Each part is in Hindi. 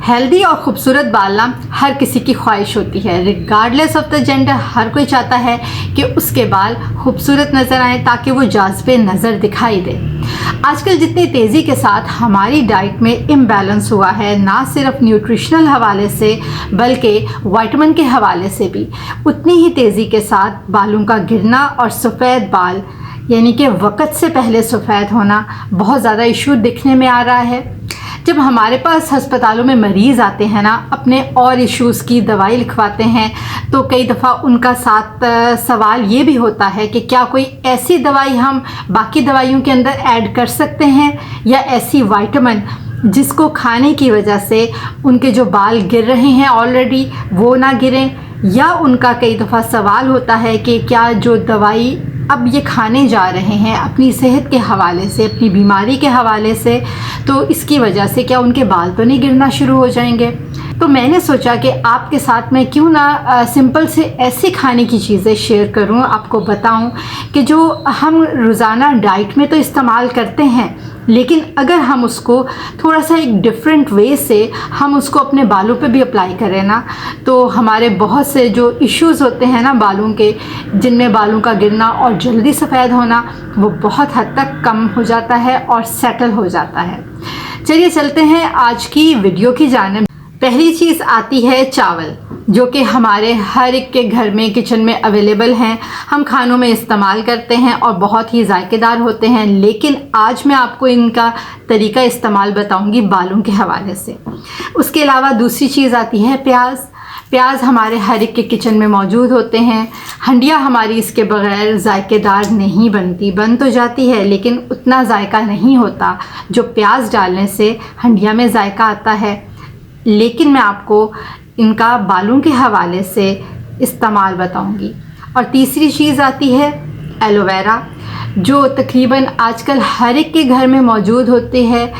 हेल्दी और ख़ूबसूरत बाल ना हर किसी की ख्वाहिश होती है, रिगार्डलेस ऑफ द जेंडर। हर कोई चाहता है कि उसके बाल खूबसूरत नज़र आए ताकि वो जाज़बे नज़र दिखाई दे। आजकल जितनी तेज़ी के साथ हमारी डाइट में इम्बैलेंस हुआ है, ना सिर्फ न्यूट्रिशनल हवाले से बल्कि विटामिन के हवाले से भी, उतनी ही तेज़ी के साथ बालों का गिरना और सफ़ेद बाल यानी कि वक़्त से पहले सफ़ेद होना बहुत ज़्यादा इशू दिखने में आ रहा है। जब हमारे पास अस्पतालों में मरीज़ आते हैं ना, अपने और इश्यूज़ की दवाई लिखवाते हैं, तो कई दफ़ा उनका साथ सवाल ये भी होता है कि क्या कोई ऐसी दवाई हम बाकी दवाइयों के अंदर ऐड कर सकते हैं, या ऐसी विटामिन जिसको खाने की वजह से उनके जो बाल गिर रहे हैं ऑलरेडी वो ना गिरें। या उनका कई दफ़ा सवाल होता है कि क्या जो दवाई अब ये खाने जा रहे हैं अपनी सेहत के हवाले से, अपनी बीमारी के हवाले से, तो इसकी वजह से क्या उनके बाल तो नहीं गिरना शुरू हो जाएंगे। तो मैंने सोचा कि आपके साथ मैं क्यों ना सिंपल से ऐसी खाने की चीज़ें शेयर करूं, आपको बताऊं कि जो हम रोज़ाना डाइट में तो इस्तेमाल करते हैं, लेकिन अगर हम उसको थोड़ा सा एक डिफरेंट वे से हम उसको अपने बालों पे भी अप्लाई करें ना, तो हमारे बहुत से जो इश्यूज़ होते हैं ना बालों के, जिनमें बालों का गिरना और जल्दी सफ़ेद होना, वो बहुत हद तक कम हो जाता है और सेटल हो जाता है। चलिए चलते हैं आज की वीडियो की जानिब। पहली चीज़ आती है चावल, जो कि हमारे हर एक के घर में किचन में अवेलेबल हैं, हम खानों में इस्तेमाल करते हैं और बहुत ही जायकेदार होते हैं। लेकिन आज मैं आपको इनका तरीका इस्तेमाल बताऊंगी बालों के हवाले से। उसके अलावा दूसरी चीज़ आती है प्याज। प्याज हमारे हर एक के किचन में मौजूद होते हैं। हंडिया हमारी इसके बग़ैर जायकेदार नहीं बनती, बन तो जाती है लेकिन उतना जायका नहीं होता जो प्याज डालने से हंडिया में जायका आता है। लेकिन मैं आपको इनका बालों के हवाले से इस्तेमाल बताऊंगी। और तीसरी चीज़ आती है एलोवेरा, जो तकरीबन आजकल हर एक के घर में मौजूद होती है।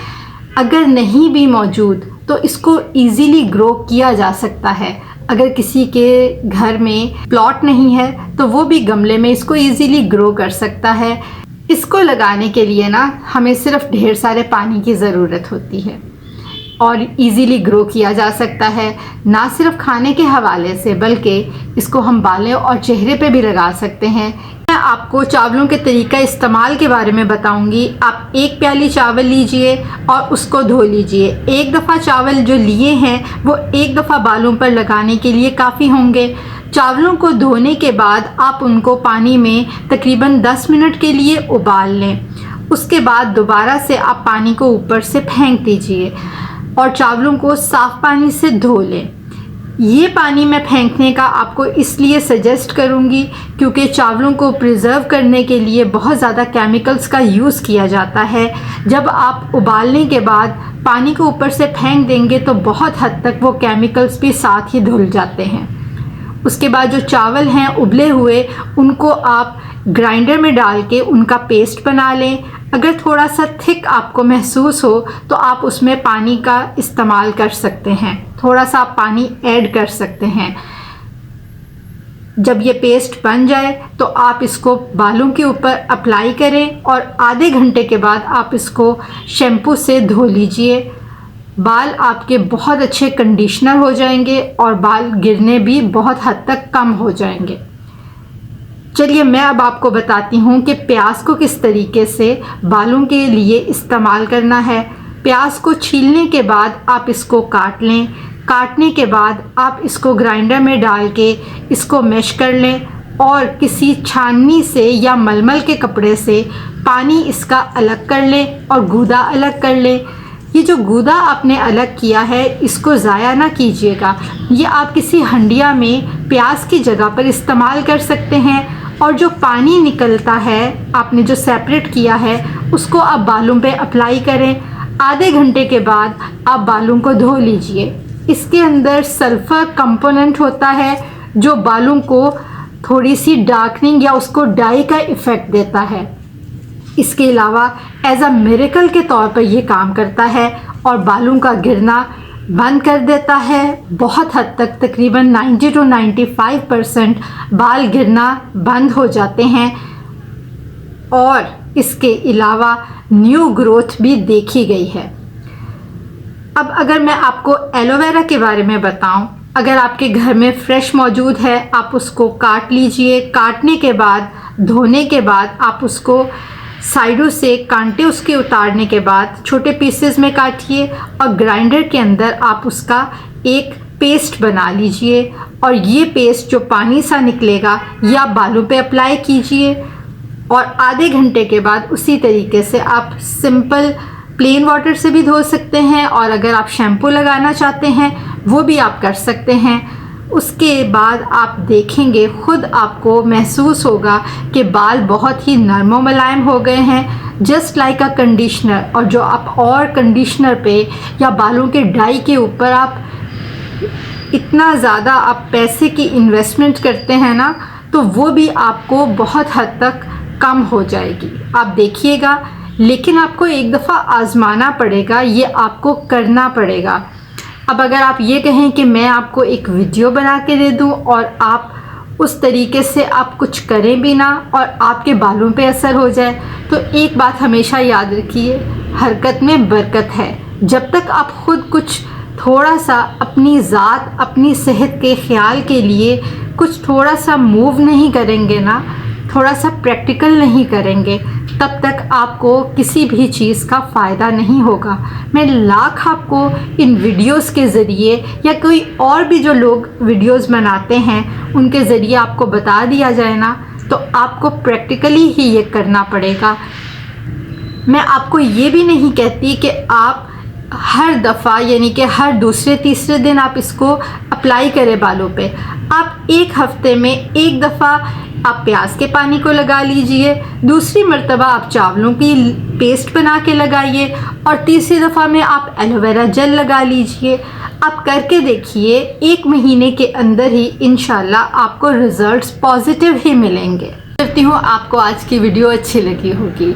अगर नहीं भी मौजूद तो इसको इजीली ग्रो किया जा सकता है। अगर किसी के घर में प्लॉट नहीं है तो वो भी गमले में इसको इजीली ग्रो कर सकता है। इसको लगाने के लिए ना हमें सिर्फ ढेर सारे पानी की ज़रूरत होती है और इजीली ग्रो किया जा सकता है। ना सिर्फ खाने के हवाले से बल्कि इसको हम बालों और चेहरे पे भी लगा सकते हैं। मैं आपको चावलों के तरीका इस्तेमाल के बारे में बताऊंगी। आप एक प्याली चावल लीजिए और उसको धो लीजिए। एक दफ़ा चावल जो लिए हैं वो एक दफ़ा बालों पर लगाने के लिए काफ़ी होंगे। चावलों को धोने के बाद आप उनको पानी में तकरीबन 10 मिनट के लिए उबाल लें। उसके बाद दोबारा से आप पानी को ऊपर से फेंक दीजिए और चावलों को साफ़ पानी से धो लें। ये पानी मैं फेंकने का आपको इसलिए सजेस्ट करूँगी क्योंकि चावलों को प्रिज़र्व करने के लिए बहुत ज़्यादा केमिकल्स का यूज़ किया जाता है। जब आप उबालने के बाद पानी को ऊपर से फेंक देंगे तो बहुत हद तक वो केमिकल्स भी साथ ही धुल जाते हैं। उसके बाद जो चावल हैं उबले हुए, उनको आप ग्राइंडर में डाल के उनका पेस्ट बना लें। अगर थोड़ा सा थिक आपको महसूस हो तो आप उसमें पानी का इस्तेमाल कर सकते हैं, थोड़ा सा आप पानी ऐड कर सकते हैं। जब ये पेस्ट बन जाए तो आप इसको बालों के ऊपर अप्लाई करें और आधे घंटे के बाद आप इसको शैम्पू से धो लीजिए। बाल आपके बहुत अच्छे कंडीशनर हो जाएंगे और बाल गिरने भी बहुत हद तक कम हो जाएंगे। चलिए मैं अब आपको बताती हूँ कि प्याज को किस तरीके से बालों के लिए इस्तेमाल करना है। प्याज को छीलने के बाद आप इसको काट लें। काटने के बाद आप इसको ग्राइंडर में डाल के इसको मैश कर लें और किसी छाननी से या मलमल के कपड़े से पानी इसका अलग कर लें और गूदा अलग कर लें। ये जो गूदा आपने अलग किया है इसको ज़ाया ना कीजिएगा। ये आप किसी हंडिया में प्याज की जगह पर इस्तेमाल कर सकते हैं। और जो पानी निकलता है आपने जो सेपरेट किया है उसको आप बालों पे अप्लाई करें। आधे घंटे के बाद आप बालों को धो लीजिए। इसके अंदर सल्फ़र कंपोनेंट होता है जो बालों को थोड़ी सी डार्कनिंग या उसको डाई का इफ़ेक्ट देता है। इसके अलावा एज अ मिरेकल के तौर पर यह काम करता है और बालों का गिरना बंद कर देता है। बहुत हद तक तकरीबन 90 to 95% बाल गिरना बंद हो जाते हैं और इसके अलावा न्यू ग्रोथ भी देखी गई है। अब अगर मैं आपको एलोवेरा के बारे में बताऊं, अगर आपके घर में फ्रेश मौजूद है आप उसको काट लीजिए। काटने के बाद, धोने के बाद आप उसको साइडों से कांटे उसके उतारने के बाद छोटे पीसेस में काटिए और ग्राइंडर के अंदर आप उसका एक पेस्ट बना लीजिए। और ये पेस्ट जो पानी सा निकलेगा ये आप बालों पे अप्लाई कीजिए और आधे घंटे के बाद उसी तरीके से आप सिंपल प्लेन वाटर से भी धो सकते हैं और अगर आप शैम्पू लगाना चाहते हैं वो भी आप कर सकते हैं। उसके बाद आप देखेंगे, खुद आपको महसूस होगा कि बाल बहुत ही नरम मुलायम हो गए हैं, जस्ट लाइक अ कंडीशनर। और जो आप और कंडीशनर पे या बालों के डाई के ऊपर आप इतना ज़्यादा आप पैसे की इन्वेस्टमेंट करते हैं ना, तो वो भी आपको बहुत हद तक कम हो जाएगी। आप देखिएगा, लेकिन आपको एक दफ़ा आज़माना पड़ेगा, ये आपको करना पड़ेगा। अब अगर आप ये कहें कि मैं आपको एक वीडियो बना के दे दूं और आप उस तरीके से आप कुछ करें भी ना और आपके बालों पे असर हो जाए, तो एक बात हमेशा याद रखिए, हरकत में बरकत है। जब तक आप खुद कुछ थोड़ा सा अपनी ज़ात, अपनी सेहत के ख्याल के लिए कुछ थोड़ा सा मूव नहीं करेंगे ना, थोड़ा सा प्रैक्टिकल नहीं करेंगे, तब तक आपको किसी भी चीज़ का फ़ायदा नहीं होगा। मैं लाख आपको इन वीडियोस के ज़रिए या कोई और भी जो लोग वीडियोस बनाते हैं उनके ज़रिए आपको बता दिया जाए ना, तो आपको प्रैक्टिकली ही ये करना पड़ेगा। मैं आपको ये भी नहीं कहती कि आप हर दफ़ा यानी कि हर दूसरे तीसरे दिन आप इसको अप्लाई करें बालों पे। आप एक हफ्ते में एक दफ़ा आप प्याज के पानी को लगा लीजिए, दूसरी मर्तबा आप चावलों की पेस्ट बना के लगाइए और तीसरी दफ़ा में आप एलोवेरा जेल लगा लीजिए। आप करके देखिए, 1 महीने के अंदर ही इंशाल्लाह आपको रिज़ल्ट्स पॉजिटिव ही मिलेंगे। करती हूँ आपको आज की वीडियो अच्छी लगी होगी।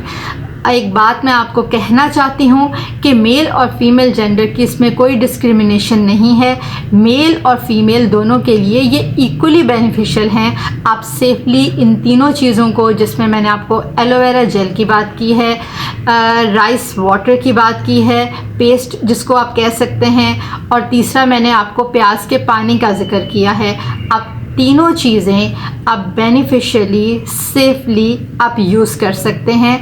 एक बात मैं आपको कहना चाहती हूँ कि मेल और फीमेल जेंडर की इसमें कोई डिस्क्रिमिनेशन नहीं है। मेल और फीमेल दोनों के लिए ये इक्वली बेनिफिशियल हैं। आप सेफली इन तीनों चीज़ों को, जिसमें मैंने आपको एलोवेरा जेल की बात की है, राइस वाटर की बात की है, पेस्ट जिसको आप कह सकते हैं, और तीसरा मैंने आपको प्याज के पानी का जिक्र किया है। आप तीनों चीज़ें आप बेनिफिशियली, सेफली आप यूज़ कर सकते हैं।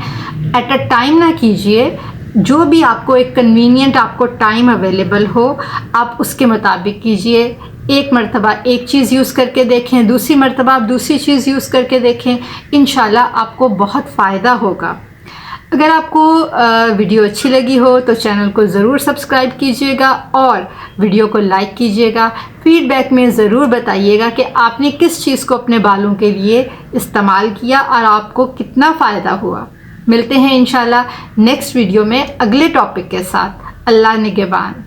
एट अ टाइम ना कीजिए, जो भी आपको एक कन्वीनियंट आपको टाइम अवेलेबल हो आप उसके मुताबिक कीजिए। एक मर्तबा एक चीज़ यूज़ करके देखें, दूसरी मर्तबा आप दूसरी चीज़ यूज़ करके देखें, इंशाल्लाह आपको बहुत फ़ायदा होगा। अगर आपको वीडियो अच्छी लगी हो तो चैनल को ज़रूर सब्सक्राइब कीजिएगा और वीडियो को लाइक कीजिएगा। फीडबैक में ज़रूर बताइएगा कि आपने किस चीज़ को अपने बालों के लिए इस्तेमाल किया और आपको कितना फ़ायदा हुआ। मिलते हैं इंशाल्लाह नेक्स्ट वीडियो में अगले टॉपिक के साथ। अल्लाह निगहबान।